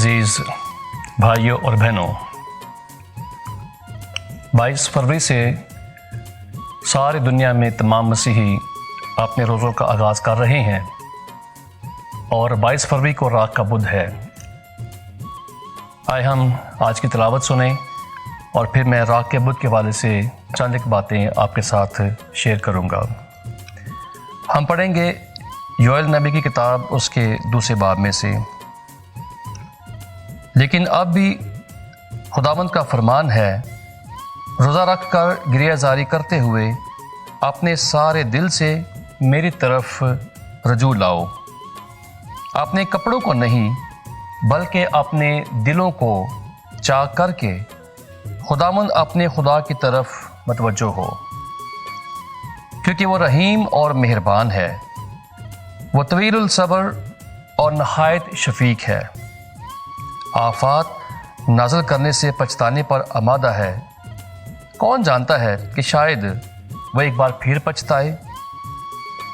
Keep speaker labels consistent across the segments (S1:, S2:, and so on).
S1: عزیز بھائیوں اور بہنوں، 22 فروری سے ساری دنیا میں تمام مسیحی اپنے روزوں کا آغاز کر رہے ہیں اور 22 فروری کو راک کا بدھ ہے۔ آئے ہم آج کی تلاوت سنیں اور پھر میں راک کے بدھ کے حوالے سے چند ایک باتیں آپ کے ساتھ شیئر کروں گا۔ ہم پڑھیں گے یوئیل نبی کی کتاب اس کے 2 باب میں سے۔ لیکن اب بھی خداوند کا فرمان ہے، روزہ رکھ کر گریہ زاری کرتے ہوئے اپنے سارے دل سے میری طرف رجوع لاؤ، اپنے کپڑوں کو نہیں بلکہ اپنے دلوں کو چاک کر کے خداوند اپنے خدا کی طرف متوجہ ہو، کیونکہ وہ رحیم اور مہربان ہے، وہ طویل الصبر اور نہایت شفیق ہے، آفات نازل کرنے سے پچھتانے پر آمادہ ہے۔ کون جانتا ہے کہ شاید وہ ایک بار پھر پچھتائے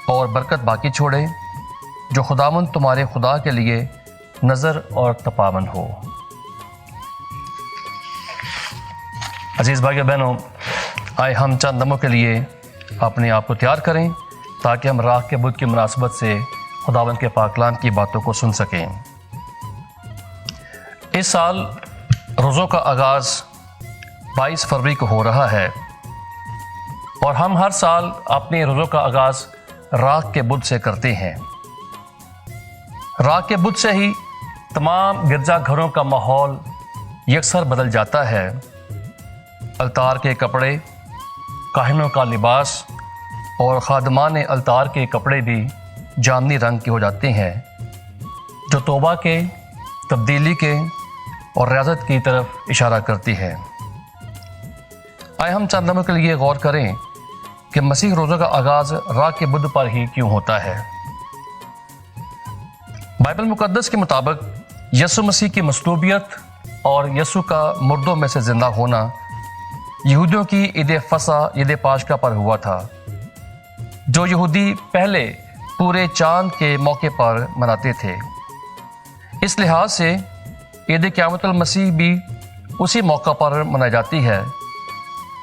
S1: اور برکت باقی چھوڑے، جو خداوند تمہارے خدا کے لیے نظر اور تپاون ہو۔ عزیز بھائیو بہنوں، آئے ہم چند لمحوں کے لیے اپنے آپ کو تیار کریں تاکہ ہم راک کے بدھ کی مناسبت سے خداوند کے پاک کلام کی باتوں کو سن سکیں۔ اس سال روزوں کا آغاز 22 فروری کو ہو رہا ہے اور ہم ہر سال اپنے روزوں کا آغاز راک کے بدھ سے کرتے ہیں۔ راک کے بدھ سے ہی تمام گرجا گھروں کا ماحول یکسر بدل جاتا ہے۔ التار کے کپڑے، کاہنوں کا لباس اور خادمان التار کے کپڑے بھی جامنی رنگ کے ہو جاتے ہیں، جو توبہ کے، تبدیلی کے اور ریاضت کی طرف اشارہ کرتی ہے۔ آئے ہم چند لمحوں کے لیے غور کریں کہ مسیح روزوں کا آغاز راک کے بدھ پر ہی کیوں ہوتا ہے۔ بائبل مقدس کے مطابق یسوع مسیح کی مصلوبیت اور یسوع کا مردوں میں سے زندہ ہونا یہودیوں کی عید فصح، عید پاشکا پر ہوا تھا، جو یہودی پہلے پورے چاند کے موقع پر مناتے تھے۔ اس لحاظ سے عید قیامت المسیح بھی اسی موقع پر منائی جاتی ہے۔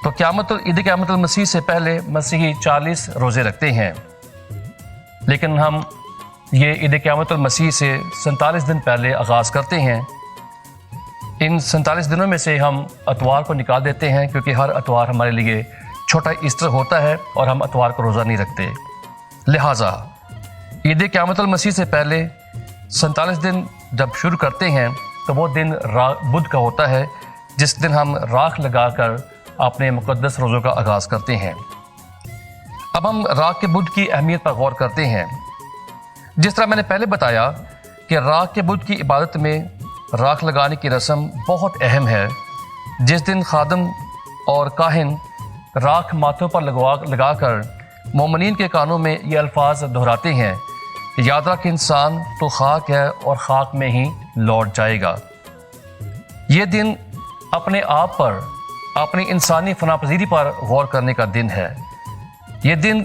S1: تو عید قیامت المسیح سے پہلے مسیحی 40 روزے رکھتے ہیں، لیکن ہم یہ عید قیامت المسیح سے 47 دن پہلے آغاز کرتے ہیں۔ ان 47 دنوں میں سے ہم اتوار کو نکال دیتے ہیں، کیونکہ ہر اتوار ہمارے لیے چھوٹا ایسٹر ہوتا ہے اور ہم اتوار کو روزہ نہیں رکھتے۔ لہٰذا عید قیامت المسیح سے پہلے 47 دن جب شروع کرتے ہیں تو وہ دن بدھ کا ہوتا ہے، جس دن ہم راکھ لگا کر اپنے مقدس روزوں کا آغاز کرتے ہیں۔ اب ہم راک کے بدھ کی اہمیت پر غور کرتے ہیں۔ جس طرح میں نے پہلے بتایا کہ راک کے بدھ کی عبادت میں راکھ لگانے کی رسم بہت اہم ہے۔ جس دن خادم اور کاہن راکھ ماتھوں پر لگا کر مومنین کے کانوں میں یہ الفاظ دہراتے ہیں، یاد رکھ انسان تو خاک ہے اور خاک میں ہی لوٹ جائے گا۔ یہ دن اپنے آپ پر، اپنی انسانی فنا پذیری پر غور کرنے کا دن ہے۔ یہ دن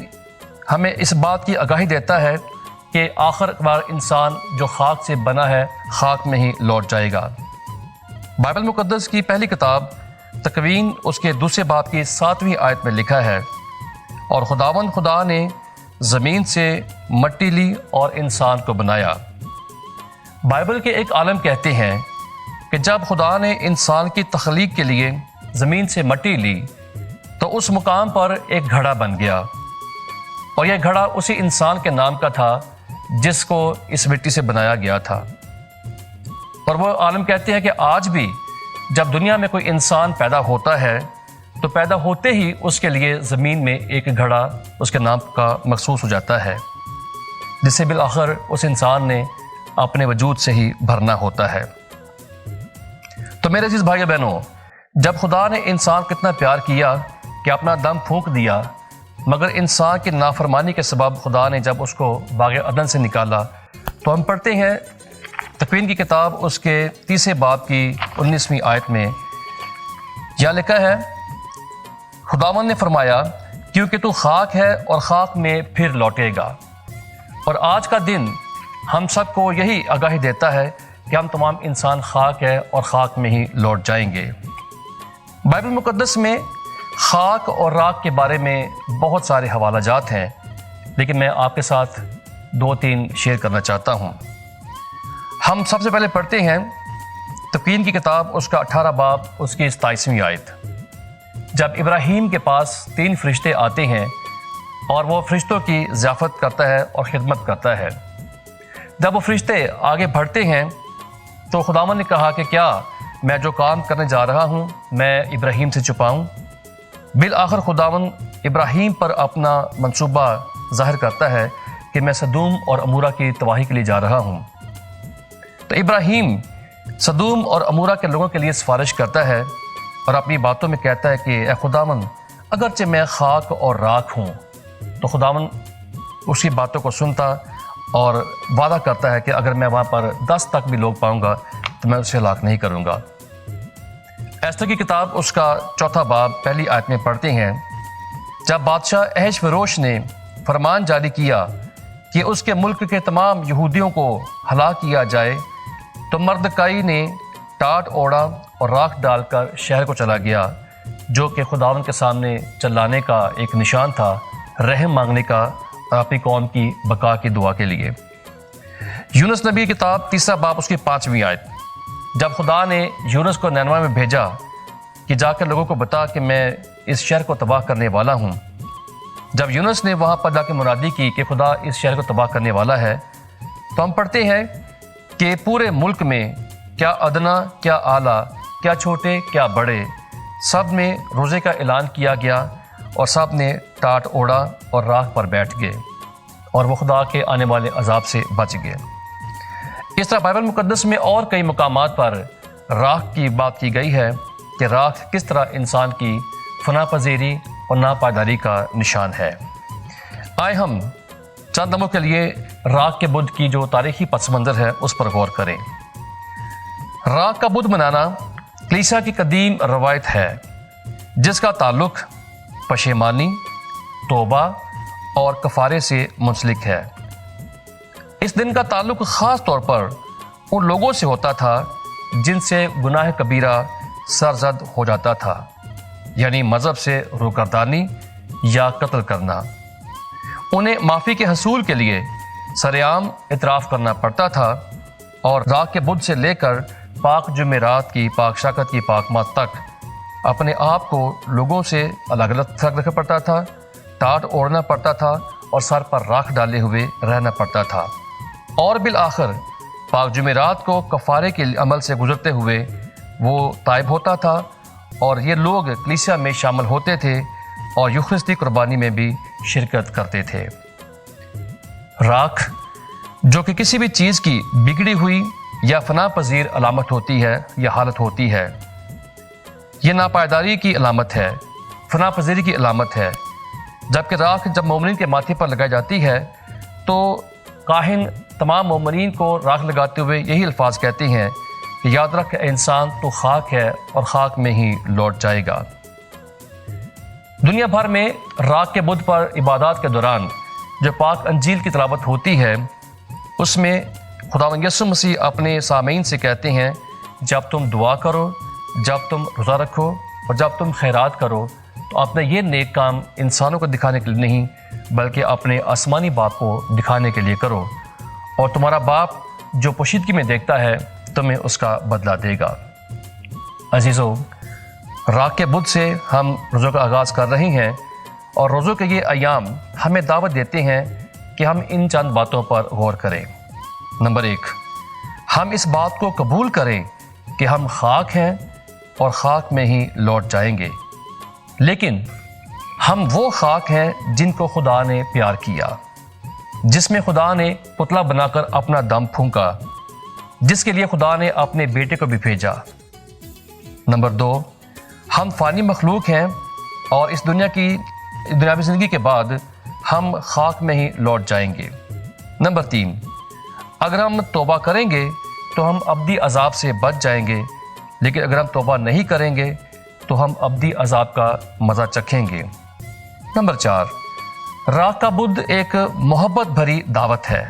S1: ہمیں اس بات کی آگاہی دیتا ہے کہ آخر کار انسان جو خاک سے بنا ہے، خاک میں ہی لوٹ جائے گا۔ بائبل مقدس کی پہلی کتاب تکوین اس کے 2 باب کی 7ویں آیت میں لکھا ہے، اور خداوند خدا نے زمین سے مٹی لی اور انسان کو بنایا۔ بائبل کے ایک عالم کہتے ہیں کہ جب خدا نے انسان کی تخلیق کے لیے زمین سے مٹی لی تو اس مقام پر ایک گھڑا بن گیا، اور یہ گھڑا اسی انسان کے نام کا تھا جس کو اس مٹی سے بنایا گیا تھا۔ اور وہ عالم کہتے ہیں کہ آج بھی جب دنیا میں کوئی انسان پیدا ہوتا ہے تو پیدا ہوتے ہی اس کے لیے زمین میں ایک گھڑا اس کے نام کا مخصوص ہو جاتا ہے، جسے بالآخر اس انسان نے اپنے وجود سے ہی بھرنا ہوتا ہے۔ تو میرے عزیز بھائیو بہنوں، جب خدا نے انسان کو اتنا پیار کیا کہ اپنا دم پھونک دیا، مگر انسان کی نافرمانی کے سبب خدا نے جب اس کو باغ عدن سے نکالا، تو ہم پڑھتے ہیں تکوین کی کتاب اس کے 30 باب کی 19ویں آیت میں یہ لکھا ہے، خداوند نے فرمایا کیونکہ تو خاک ہے اور خاک میں پھر لوٹے گا۔ اور آج کا دن ہم سب کو یہی آگاہی دیتا ہے کہ ہم تمام انسان خاک ہے اور خاک میں ہی لوٹ جائیں گے۔ بائبل مقدس میں خاک اور راکھ کے بارے میں بہت سارے حوالہ جات ہیں، لیکن میں آپ کے ساتھ 2-3 شیئر کرنا چاہتا ہوں۔ ہم سب سے پہلے پڑھتے ہیں تکوین کی کتاب، اس کا 18 باب، اس کی 27ویں آیت۔ جب ابراہیم کے پاس 3 فرشتے آتے ہیں اور وہ فرشتوں کی ضیافت کرتا ہے اور خدمت کرتا ہے، جب وہ فرشتے آگے بڑھتے ہیں تو خداوند نے کہا کہ کیا میں جو کام کرنے جا رہا ہوں میں ابراہیم سے چھپاؤں؟ بالآخر خداوند ابراہیم پر اپنا منصوبہ ظاہر کرتا ہے کہ میں سدوم اور عمورہ کی تباہی کے لیے جا رہا ہوں۔ تو ابراہیم سدوم اور عمورہ کے لوگوں کے لیے سفارش کرتا ہے اور اپنی باتوں میں کہتا ہے کہ اے خداوند، اگرچہ میں خاک اور راکھ ہوں، تو خداوند اس کی باتوں کو سنتا اور وعدہ کرتا ہے کہ اگر میں وہاں پر 10 تک بھی لوگ پاؤں گا تو میں اسے ہلاک نہیں کروں گا۔ ایستر کی کتاب، اس کا 4 باب، پہلی آیت میں پڑھتے ہیں، جب بادشاہ احشویروش نے فرمان جاری کیا کہ اس کے ملک کے تمام یہودیوں کو ہلاک کیا جائے، تو مردکائی نے ٹاٹ اوڑا اور راکھ ڈال کر شہر کو چلا گیا، جو کہ خداوند کے سامنے چلانے کا ایک نشان تھا، رحم مانگنے کا اور اپنی قوم کی بقا کی دعا کے لیے۔ یونس نبی کی کتاب، 3 باب، اس کی 5ویں آیت، جب خدا نے یونس کو نینوے میں بھیجا کہ جا کر لوگوں کو بتا کہ میں اس شہر کو تباہ کرنے والا ہوں، جب یونس نے وہاں پر جا کے منادی کی کہ خدا اس شہر کو تباہ کرنے والا ہے، تو ہم پڑھتے ہیں کہ پورے ملک میں کیا ادنا کیا اعلیٰ، کیا چھوٹے کیا بڑے، سب میں روزے کا اعلان کیا گیا اور سب نے ٹاٹ اوڑا اور راکھ پر بیٹھ گئے اور وہ خدا کے آنے والے عذاب سے بچ گئے۔ اس طرح بائبل مقدس میں اور کئی مقامات پر راکھ کی بات کی گئی ہے کہ راکھ کس طرح انسان کی فنا پذیری اور ناپائیداری کا نشان ہے۔ آئے ہم چند لمحوں کے لیے راکھ کے بدھ کی جو تاریخی پس منظر ہے اس پر غور کریں۔ راکھ کا بدھ بنانا کلیسا کی قدیم روایت ہے، جس کا تعلق پشیمانی، توبہ اور کفارے سے منسلک ہے۔ اس دن کا تعلق خاص طور پر ان لوگوں سے ہوتا تھا جن سے گناہ کبیرہ سرزد ہو جاتا تھا، یعنی مذہب سے روگردانی یا قتل کرنا۔ انہیں معافی کے حصول کے لیے سرعام اعتراف کرنا پڑتا تھا اور راکھ کے بدھ سے لے کر پاک جمعرات کی پاک شاکت کی پاک مات تک اپنے آپ کو لوگوں سے الگ الگ رکھنا پڑتا تھا، ٹاٹ اوڑھنا پڑتا تھا اور سر پر راکھ ڈالے ہوئے رہنا پڑتا تھا، اور بالآخر پاک جمعرات کو کفارے کے عمل سے گزرتے ہوئے وہ تائب ہوتا تھا، اور یہ لوگ کلیسیا میں شامل ہوتے تھے اور یوخرستی قربانی میں بھی شرکت کرتے تھے۔ راکھ جو کہ کسی بھی چیز کی بگڑی ہوئی یا فنا پذیر علامت ہوتی ہے یا حالت ہوتی ہے، یہ ناپائیداری کی علامت ہے، فنا پذیری کی علامت ہے۔ جبکہ راکھ جب مومنین کے ماتھے پر لگائی جاتی ہے تو کاہن تمام مومنین کو راکھ لگاتے ہوئے یہی الفاظ کہتے ہیں کہ یاد رکھ انسان تو خاک ہے اور خاک میں ہی لوٹ جائے گا۔ دنیا بھر میں راکھ کے بدھ پر عبادات کے دوران جو پاک انجیل کی تلاوت ہوتی ہے، اس میں خداوند یسوع مسیح اپنے سامعین سے کہتے ہیں، جب تم دعا کرو، جب تم روزہ رکھو اور جب تم خیرات کرو تو اپنا یہ نیک کام انسانوں کو دکھانے کے لیے نہیں بلکہ اپنے آسمانی باپ کو دکھانے کے لیے کرو، اور تمہارا باپ جو پوشیدگی میں دیکھتا ہے تمہیں اس کا بدلہ دے گا۔ عزیزو، راکھ کے بدھ سے ہم روزوں کا آغاز کر رہے ہیں، اور روزوں کے یہ ایام ہمیں دعوت دیتے ہیں کہ ہم ان چند باتوں پر غور کریں۔ نمبر 1، ہم اس بات کو قبول کریں کہ ہم خاک ہیں اور خاک میں ہی لوٹ جائیں گے، لیکن ہم وہ خاک ہیں جن کو خدا نے پیار کیا، جس میں خدا نے پتلا بنا کر اپنا دم پھونکا، جس کے لیے خدا نے اپنے بیٹے کو بھی بھیجا۔ نمبر 2، ہم فانی مخلوق ہیں اور اس دنیاوی زندگی کے بعد ہم خاک میں ہی لوٹ جائیں گے۔ نمبر 3، اگر ہم توبہ کریں گے تو ہم ابدی عذاب سے بچ جائیں گے، لیکن اگر ہم توبہ نہیں کریں گے تو ہم ابدی عذاب کا مزہ چکھیں گے۔ نمبر 4، راکھ کا بدھ ایک محبت بھری دعوت ہے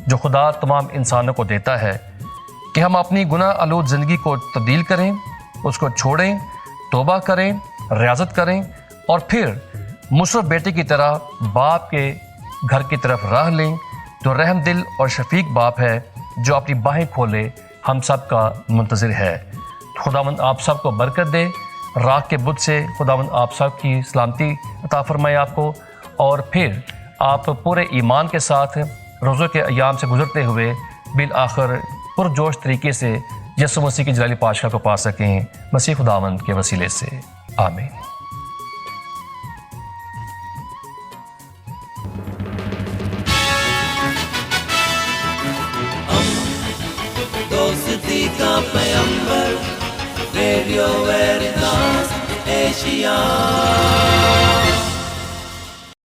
S1: جو خدا تمام انسانوں کو دیتا ہے کہ ہم اپنی گناہ آلود زندگی کو تبدیل کریں، اس کو چھوڑیں، توبہ کریں، ریاضت کریں اور پھر مصرف بیٹے کی طرح باپ کے گھر کی طرف راہ لیں، تو رحم دل اور شفیق باپ ہے جو اپنی باہیں کھولے ہم سب کا منتظر ہے۔ خداوند آپ سب کو برکت دے، راک کے بت سے خداوند آپ سب کی سلامتی عطا فرمائے آپ کو، اور پھر آپ پورے ایمان کے ساتھ روزوں کے ایام سے گزرتے ہوئے بالآخر پرجوش طریقے سے یسوع مسیح کی جلالی پادشاہ کو پا سکیں، مسیح خداوند کے وسیلے سے، آمین۔
S2: دوستی کا پیمبر ریڈیو ویریتاس ایشیا۔